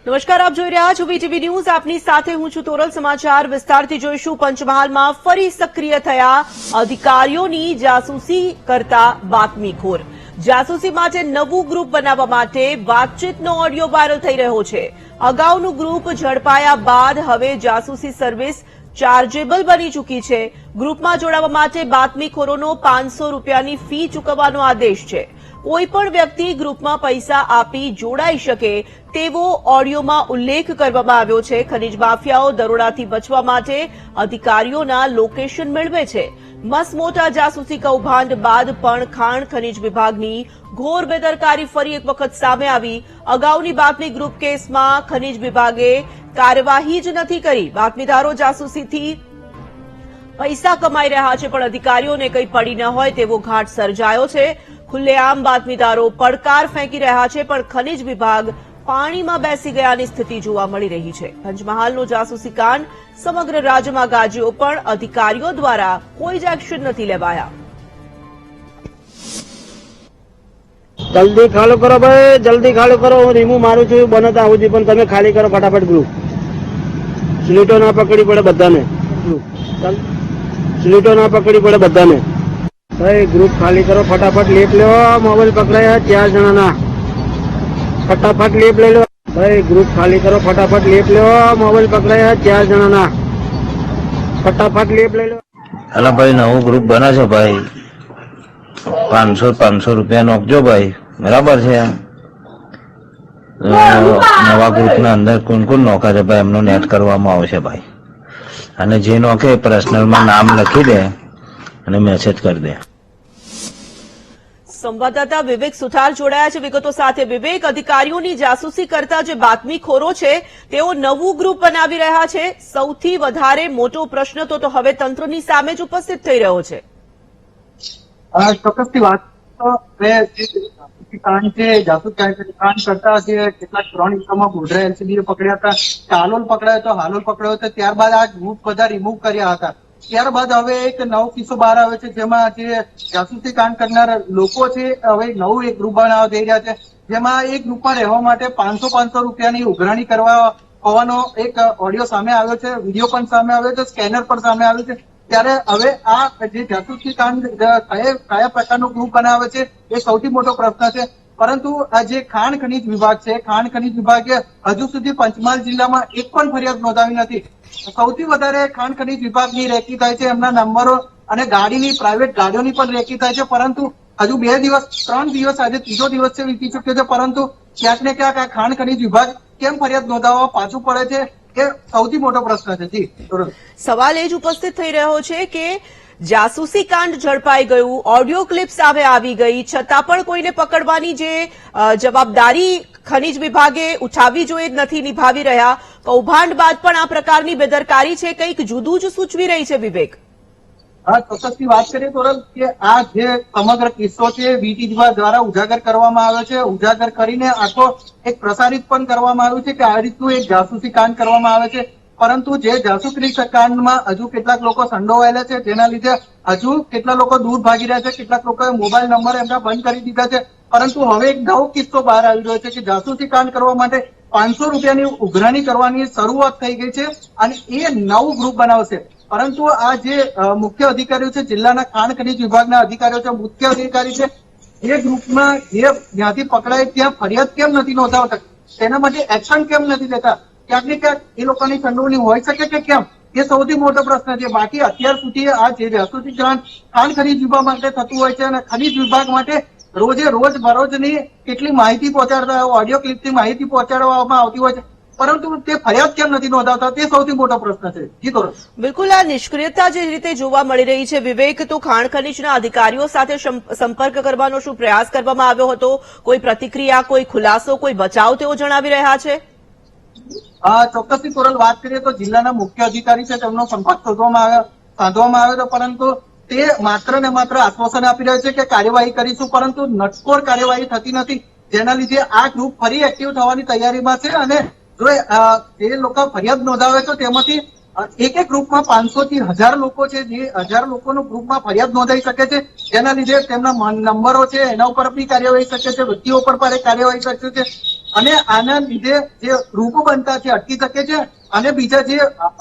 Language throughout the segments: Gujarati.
નમસ્કાર, આપ જોઈ રહ્યા છો વીટીવી ન્યૂઝ. આપની સાથે હું છું તોરલ. સમાચાર વિસ્તારથી જોઈશું. પંચમહાલમાં ફરી સક્રિય થયા અધિકારીઓની જાસૂસી કરતા બાતમીખોર. જાસૂસી માટે નવું ગ્રુપ બનાવવા માટે વાતચીતનો ઓડિયો વાયરલ થઈ રહ્યો છે. અગાઉનું ગ્રુપ ઝડપાયા બાદ હવે જાસૂસી સર્વિસ ચાર્જેબલ બની ચૂકી છે. ગ્રુપમાં જોડાવા માટે બાતમીખોરોનો 500 રૂપિયાની ફી ચૂકવવાનો આદેશ છે. કોઈપણ વ્યક્તિ ગ્રુપમાં પૈસા આપી જોડાઈ શકે તેવો ઓડિયોમાં ઉલ્લેખ કરવામાં આવ્યો છે. ખનીજ માફિયાઓ દરોડાથી બચવા માટે અધિકારીઓના લોકેશન મેળવે છે. મસમોટા જાસૂસી કૌભાંડ બાદ પણ ખાણ ખનીજ વિભાગની ઘોર બેદરકારી ફરી એક વખત સામે આવી. અગાઉની બાતમી ગ્રુપ કેસમાં ખનીજ વિભાગે કાર્યવાહી જ નથી કરી. બાતમીદારો જાસૂસીથી પૈસા કમાઈ રહ્યા છે, પણ અધિકારીઓને કંઈ પડી ન હોય તેવો ઘાટ સર્જાયો છે. ખુલ્લેઆમ બાતમીદારો પડકાર ફેંકી રહ્યા છે, પણ ખનીજ વિભાગ પાણીમાં બેસી ગયાની સ્થિતિ જોવા મળી રહી છે. પંચમહાલનો જાસૂસી કાંડ સમગ્ર રાજ્યમાં ગાજ્યો, પણ અધિકારીઓ દ્વારા કોઈ જ એક્શન નથી લેવાયા. જલ્દી ખાલી કરો ભાઈ, જલ્દી ખાલી કરો. હું રીમું મારું છું, બનતા આવું છું, પણ તમે ખાલી કરો ફટાફટ ગ્રુપ. સ્લીટો ના પકડી પડે બધાને. સ્લીટો ના પકડી પડે બધાને. ભાઈ ગ્રુપ ખાલી કરો ફટાફટ. લેપ લો. મોબાઈલ પકડાયા 4 જણાના. ફટાફટ લેપ લઈ લો. ભાઈ ગ્રુપ ખાલી કરો ફટાફટ. લેપ લો. મોબાઈલ પકડાયા 4 જણાના. ફટાફટ લેપ લઈ લો. અલા ભાઈ, નવું ગ્રુપ બને છે ભાઈ. 500 રૂપિયા નોખજો ભાઈ, બરાબર છે. નવા ગ્રુપના અંદર કોણ કોણ નોખે છે ભાઈ, એમનો નેટ કરવામાં આવશે ભાઈ. અને જે નોખે પર્સનલમાં નામ લખી દે અને મેસેજ કરી દે. સંવાદદાતા વિવેક સુથાર જોડાયા છે વિગતો સાથે. વિવેક, અધિકારીઓની જાસૂસી કરતા જે બાતમીખોરો છે તેઓ નવું ગ્રુપ બનાવી રહ્યા છે. સૌથી વધારે મોટો પ્રશ્ન તો હવે તંત્રની સામે જ ઉપસ્થિત થઈ રહ્યો છે. ચોક્કસથી વાત કાંડ છે, જાસૂસ કાંડ કરતા જે કેટલાક 3 એકમમાં ગોધરા એલસીબી પકડ્યા હતા. હાલોલ પકડાયો તો હાલોલ પકડાયો હતો, ત્યારબાદ આ ગ્રુપ બધા રિમૂવ કર્યા હતા. ત્યારબાદ હવે એક નવો કિસ્સો બહાર આવે છે, જેમાં જે જાસૂસી કાંડ કરનાર લોકો છે હવે નવું એક ગ્રુપ બનાવવા જઈ રહ્યા છે, જેમાં એક ગ્રુપમાં રહેવા માટે 500 રૂપિયાની ઉઘરાણી કરવા હોવાનો એક ઓડિયો સામે આવ્યો છે, વિડીયો પણ સામે આવ્યો છે, સ્કેનર પણ સામે આવ્યું છે. ત્યારે હવે આ જે જાસૂસી કાંડ કયા પ્રકારનો ગ્રુપ બનાવે છે એ સૌથી મોટો પ્રશ્ન છે. પરંતુ આ જે ખાણ ખનીજ વિભાગ છે, ખાણ ખનીજ વિભાગે હજુ સુધી પંચમહાલ જિલ્લામાં એક પણ ફરિયાદ નોંધાવી નથી. સૌથી વધારે ખાણ ખનીજ વિભાગની રેકી થાય છે, એમના નંબરો અને ગાડીની પ્રાઇવેટ ગાડીઓની પણ રેકી થાય છે. પરંતુ હજુ 2 દિવસ 3 દિવસ આજે 3જો દિવસ છે વીતી ચુક્યો છે, પરંતુ ક્યાંક ને ક્યાંક આ ખાણ ખનીજ વિભાગ કેમ ફરિયાદ નોંધાવવા પાછું પડે છે એ સૌથી મોટો પ્રશ્ન છે. જી, સવાલ એ જ ઉપસ્થિત થઈ રહ્યો છે કે જાસૂસી કાંડ ઝડપાઈ ગયું, ઓડિયો ક્લિપ સામે આવી ગઈ, છતાં પણ કોઈને પકડવાની જે જવાબદારી ખનીજ વિભાગે ઉઠાવવી જોઈએ નથી નિભાવી રહ્યા. કૌભાંડ બાદ પણ આ પ્રકારની બેદરકારી છે, કંઈક જુદું જ સૂચવી રહી છે. વિવેક, ચોક્કસથી વાત કરીએ તોરલ કે આ જે સમગ્ર કિસ્સો છે વીટીવી દ્વારા ઉજાગર કરવામાં આવ્યો છે. ઉજાગર કરીને આખો એક પ્રસારિત પણ કરવામાં આવ્યું છે કે આ રીતનું એક જાસૂસી કાંડ કરવામાં આવે છે. પરંતુ જે જાસૂસી કાંડમાં હજુ કેટલાક લોકો સંડોવાયેલા છે, જેના લીધે હજુ કેટલા લોકો દૂર ભાગી રહ્યા છે, કેટલાક લોકોએ મોબાઈલ નંબર એમના બંધ કરી દીધા છે. પરંતુ હવે એક નવો કિસ્સો બહાર આવી રહ્યો છે કે જાસૂસી કાંડ કરવા માટે 500 રૂપિયાની ઉઘરાણી કરવાની શરૂઆત થઈ ગઈ છે અને એ નવું ગ્રુપ બનાવશે. પરંતુ આ જે મુખ્ય અધિકારીઓ છે, જિલ્લાના ખાણ ખનીજ વિભાગના અધિકારીઓ છે, મુખ્ય અધિકારી છે, એ ગ્રુપમાં જે જ્યાંથી પકડાય ત્યાં ફરિયાદ કેમ નથી નોંધાવતા, તેના માટે એક્શન કેમ નથી લેતા? ક્યાંક ને ક્યાંક એ લોકોની સંડોવણી હોઈ શકે કે કેમ, એ સૌથી મોટો પ્રશ્ન છે. બાકી અત્યાર સુધી આ જે જાસૂસી કાંડ ખાણ ખનીજ વિભાગ માટે થતું હોય છે અને ખનીજ વિભાગ માટે રોજ બરોજની કેટલી માહિતી પહોંચાડતા, ઓડિયો ક્લિપથી માહિતી પહોંચાડવામાં આવતી હોય છે, પરંતુ તે ફરિયાદ કેમ નથી નોંધાવતા તે સૌથી મોટો પ્રશ્ન છે. જી કરો. બિલકુલ, આ નિષ્ક્રિયતા જે રીતે જોવા મળી રહી છે વિવેક, તો ખાણ ખનીજના અધિકારીઓ સાથે સંપર્ક કરવાનો શું પ્રયાસ કરવામાં આવ્યો હતો? કોઈ પ્રતિક્રિયા, કોઈ ખુલાસો, કોઈ બચાવ તેઓ જણાવી રહ્યા છે? ચોક્કસથી તોરલ વાત કરીએ તો જિલ્લાના મુખ્ય અધિકારી છે, તેમનો સંપર્ક સાધવામાં આવ્યો હતો, પરંતુ તે માત્ર ને માત્ર આશ્વાસન આપી રહ્યા છે કે કાર્યવાહી કરીશું, પરંતુ નટકોર કાર્યવાહી થતી નથી, જેના લીધે આ ગ્રુપ ફરી એક્ટિવ થવાની તૈયારીમાં છે. અને જો જે લોકો ફરિયાદ નોંધાવે છે તેમાંથી એક ગ્રુપમાં 500 થી 1000 લોકો છે, જે 1000 લોકોનું ગ્રુપમાં ફરિયાદ નોંધાઈ શકે છે, જેના લીધે તેમના નંબરો છે એના ઉપર બી કાર્યવાહી શકે છે, વ્યક્તિઓ પર પણ કાર્યવાહી શકે છે, અને આના લીધે જે ગ્રુપો બનતા છે અટકી શકે છે, અને બીજા જે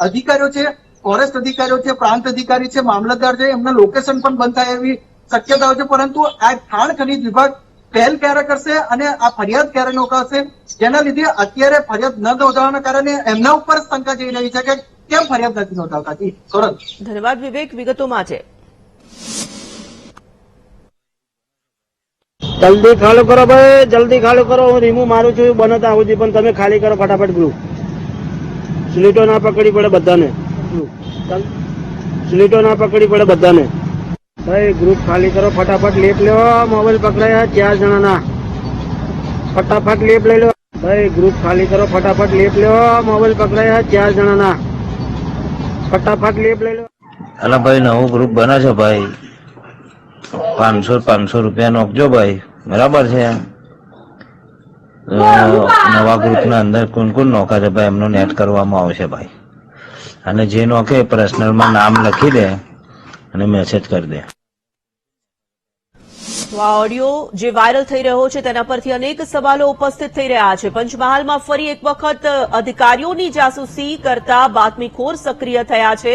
અધિકારીઓ છે, ફોરેસ્ટ અધિકારીઓ છે, પ્રાંત અધિકારી છે, મામલતદાર છે, એમના લોકેશન પણ બંધ થાય એવી શક્યતાઓ છે. પરંતુ આ ખાણ ખનીજ વિભાગ પહેલ ક્યારે કરશે અને આ ફરિયાદ ક્યારે નોંધાશે, જેના લીધે અત્યારે ફરિયાદ ન નોંધાવાના કારણે એમના ઉપર શંકા જઈ રહી છે કે કેમ ફરિયાદ નથી નોંધાવતા. સોરલ. ધન્યવાદ વિવેક વિગતો માટે. જલ્દી ખાલી કરો ભાઈ, જલ્દી ખાલી કરો. હું રીમું મારું છું બને ત્યાં સુધી, પણ તમે ખાલી કરો ફટાફટ ગ્રુપ. સ્લીટો ના પકડી પડે બધાને, સ્લીટો ના પકડી પડે બધાને. ભાઈ ગ્રુપ ખાલી કરો ફટાફટ. લેપ લેવો, મોબાઈલ પકડાયા 4 જણાના. ફટાફટ લેપ લઈ લો ભાઈ. ગ્રુપ ખાલી કરો ફટાફટ. લેપ લેવો, મોબાઈલ પકડાયા 4 જણાના. ફટાફટ લેપ લઈ લો. અલા ભાઈ નવું ગ્રુપ બને છે ભાઈ, 500 રૂપિયા નોખજો ભાઈ, બરાબર છે. નવા ગ્રુપના અંદર કોણ નોખે છે ભાઈ એમનું નેટ કરવામાં આવશે ભાઈ, અને જે નોખે પર્સનલમાં નામ લખી દે અને મેસેજ કરી દે. તો આ ઓડિયો જે વાયરલ થઈ રહ્યો છે તેના પરથી અનેક સવાલો ઉપસ્થિત થઈ રહ્યા છે. પંચમહાલમાં ફરી એક વખત અધિકારીઓની જાસૂસી કરતા બાતમીખોર સક્રિય થયા છે.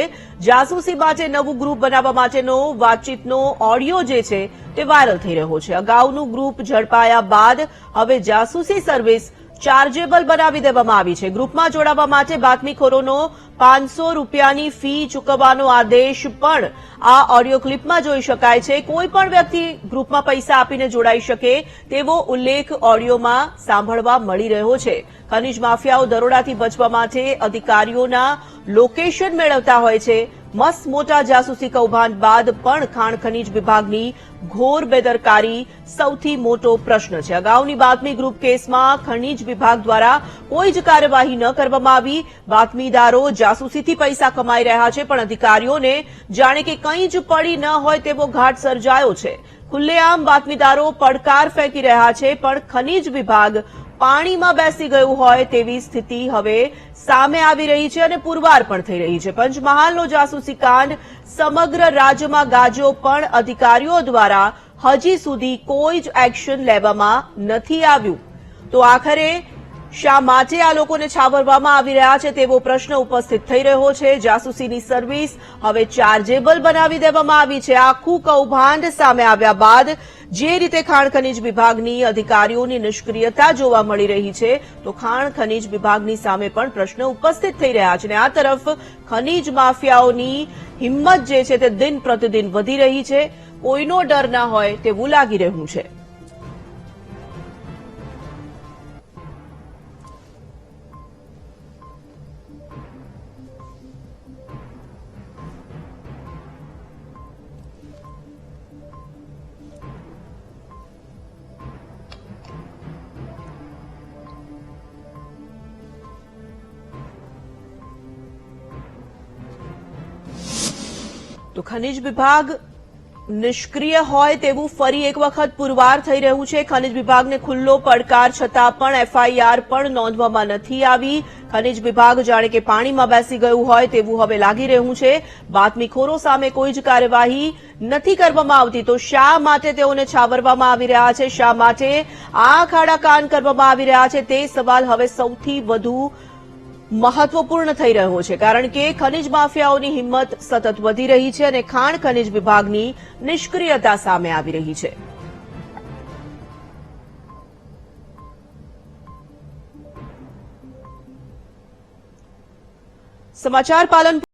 જાસૂસી માટે નવું ગ્રુપ બનાવવા માટેનો વાતચીતનો ઓડિયો જે છે તે વાયરલ થઈ રહ્યો છે. અગાઉનું ગ્રુપ ઝડપાયા બાદ હવે જાસૂસી સર્વિસ ચાર્જેબલ બનાવી દેવામાં આવી છે. ગ્રુપમાં જોડાવા માટે બાતમીખોરોનો 500 રૂપિયાની ફી ચૂકવવાનો આદેશ પણ આ ઓડિયો ક્લિપમાં જોઈ શકાય છે. કોઈ પણ વ્યક્તિ ગ્રુપમાં પૈસા આપીને જોડાઈ શકે તેવો ઉલ્લેખ ઓડિયોમાં સાંભળવા મળી રહ્યો છે. ખનીજ માફિયાઓ દરોડાથી બચવા માટે અધિકારીઓના લોકેશન મેળવતા હોય છે. મસ્ત મોટા જાસૂસી કૌભાંડ બાદ પણ ખાણ ખનીજ વિભાગની ઘોર બેદરકારી સૌથી મોટો પ્રશ્ન છે. અગાઉની બાતમી ગ્રુપ કેસમાં ખનીજ વિભાગ દ્વારા કોઈ જ કાર્યવાહી ન કરવામાં આવી. બાતમીદારો જાસૂસીથી પૈસા કમાઈ રહ્યા છે, પણ અધિકારીઓને જાણે કે કંઈ જ પડી ન હોય તેવો ઘાટ સર્જાયો છે. ખુલ્લેઆમ બાતમીદારો પડકાર ફેંકી રહ્યા છે, પણ ખનીજ વિભાગ પાણીમાં બેસી ગયું હોય તેવી સ્થિતિ હવે સામે આવી રહી છે અને પુરવાર પણ થઈ રહી છે. પંચમહાલનો જાસૂસી કાંડ સમગ્ર રાજ્યમાં ગાજ્યો, પણ અધિકારીઓ દ્વારા હજી સુધી કોઈ જ એક્શન લેવામાં નથી આવ્યું. તો આખરે શા માટે આ લોકોને છાવરવામાં આવી રહ્યા છે તેવો પ્રશ્ન ઉપસ્થિત થઈ રહ્યો છે. જાસૂસીની સર્વિસ હવે ચાર્જેબલ બનાવી દેવામાં આવી છે. આખું કૌભાંડ સામે આવ્યા બાદ જે રીતે ખાણ ખનીજ વિભાગની અધિકારીઓની નિષ્ક્રિયતા જોવા મળી રહી છે, તો ખાણ ખનીજ વિભાગની સામે પણ પ્રશ્ન ઉપસ્થિત થઈ રહ્યા છે. અને આ તરફ ખનીજ માફિયાઓની હિંમત જે છે તે દિન પ્રતિદિન વધી રહી છે. કોઈનો ડર ના હોય તેવું લાગી રહ્યું છે. તો ખનીજ વિભાગ નિષ્ક્રિય હોય તેવું ફરી એક વખત પુરવાર થઈ રહ્યું છે. ખનીજ વિભાગને ખુલ્લો પડકાર છતાં પણ એફઆઈઆર પણ નોંધવામાં નથી આવી. ખનીજ વિભાગ જાણે કે પાણીમાં બેસી ગયું હોય તેવું હવે લાગી રહ્યું છે. બાતમીખોરો સામે કોઈ જ કાર્યવાહી નથી કરવામાં આવતી, તો શા માટે તેઓને છાવરવામાં આવી રહ્યા છે, શા માટે આ ખાડા કાન કરવામાં આવી રહ્યા છે, તે સવાલ હવે સૌથી વધુ મહત્વપૂર્ણ થઈ રહ્યો છે. કારણ કે ખનીજ માફિયાઓની હિંમત સતત વધી રહી છે અને ખાણ ખનીજ વિભાગની નિષ્ક્રિયતા સામે આવી રહી છે. સમાચાર પાલન